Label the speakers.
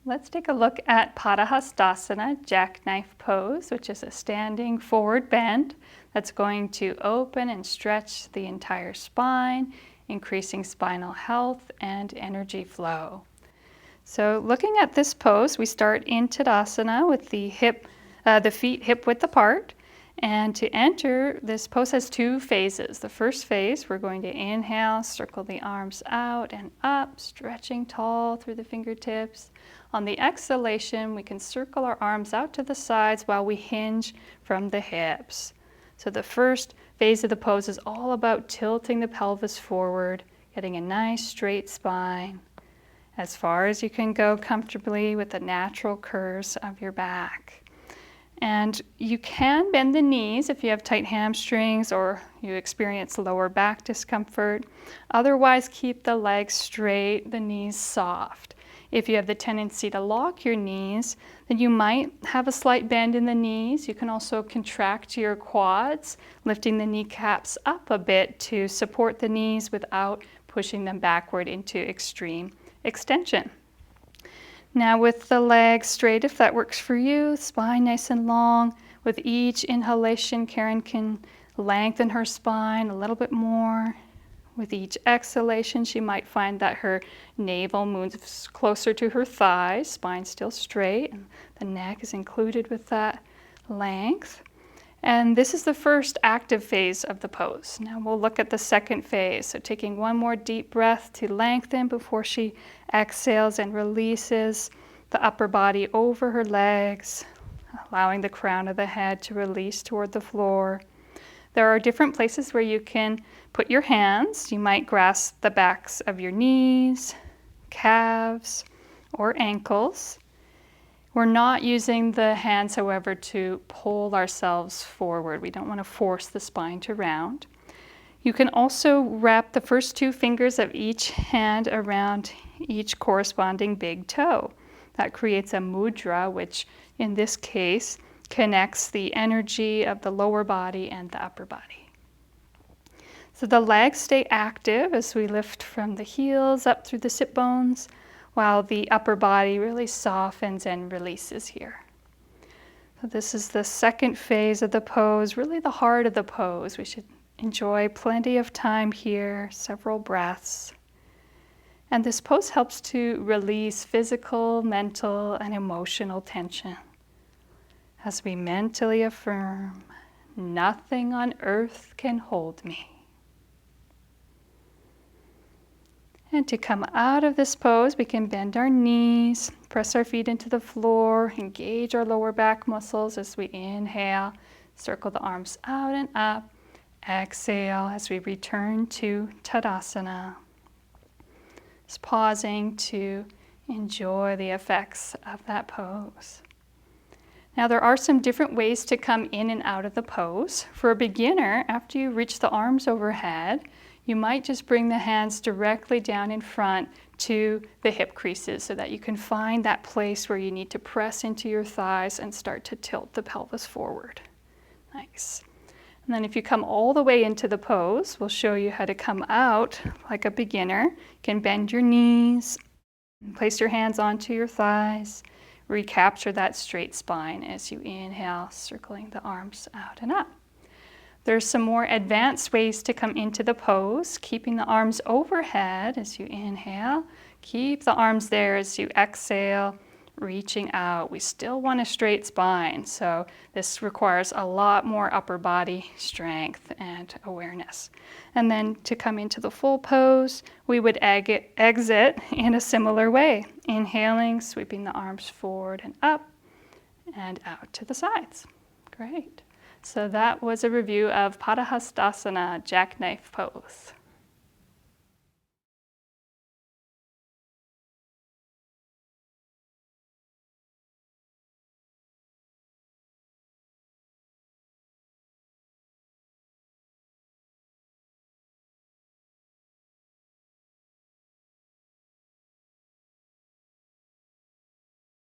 Speaker 1: Let's take a look at Padahastasana, Jacknife pose, which is a standing forward bend that's going to open and stretch the entire spine, increasing spinal health and energy flow. So looking at this pose, we start in Tadasana with the feet hip width apart. And to enter, this pose has two phases. The first phase, we're going to inhale, circle the arms out and up, stretching tall through the fingertips. On the exhalation, we can circle our arms out to the sides while we hinge from the hips. So the first phase of the pose is all about tilting the pelvis forward, getting a nice straight spine, as far as you can go comfortably with the natural curves of your back. And you can bend the knees if you have tight hamstrings or you experience lower back discomfort. Otherwise, keep the legs straight, the knees soft. If you have the tendency to lock your knees, then you might have a slight bend in the knees. You can also contract your quads, lifting the kneecaps up a bit to support the knees without pushing them backward into extreme extension. Now with the legs straight, if that works for you, spine nice and long. With each inhalation, Karen can lengthen her spine a little bit more. With each exhalation, she might find that her navel moves closer to her thighs, spine still straight, and the neck is included with that length. And this is the first active phase of the pose. Now we'll look at the second phase. So taking one more deep breath to lengthen before she exhales and releases the upper body over her legs, allowing the crown of the head to release toward the floor. There are different places where you can put your hands. You might grasp the backs of your knees, calves, or ankles. We're not using the hands, however, to pull ourselves forward. We don't want to force the spine to round. You can also wrap the first two fingers of each hand around each corresponding big toe. That creates a mudra, which in this case connects the energy of the lower body and the upper body. So the legs stay active as we lift from the heels up through the sit bones, while the upper body really softens and releases here. So this is the second phase of the pose, really the heart of the pose. We should enjoy plenty of time here, several breaths. And this pose helps to release physical, mental, and emotional tension. As we mentally affirm, nothing on earth can hold me. And to come out of this pose, we can bend our knees, press our feet into the floor, engage our lower back muscles as we inhale, circle the arms out and up, exhale as we return to Tadasana. Just pausing to enjoy the effects of that pose. Now there are some different ways to come in and out of the pose. For a beginner, after you reach the arms overhead, you might just bring the hands directly down in front to the hip creases so that you can find that place where you need to press into your thighs and start to tilt the pelvis forward. Nice. And then if you come all the way into the pose, we'll show you how to come out like a beginner. You can bend your knees, place your hands onto your thighs, recapture that straight spine as you inhale, circling the arms out and up. There's some more advanced ways to come into the pose, keeping the arms overhead as you inhale. Keep the arms there as you exhale, reaching out. We still want a straight spine, so this requires a lot more upper body strength and awareness. And then to come into the full pose, we would exit in a similar way. Inhaling, sweeping the arms forward and up and out to the sides. Great. So that was a review of Padahastasana, Jacknife pose.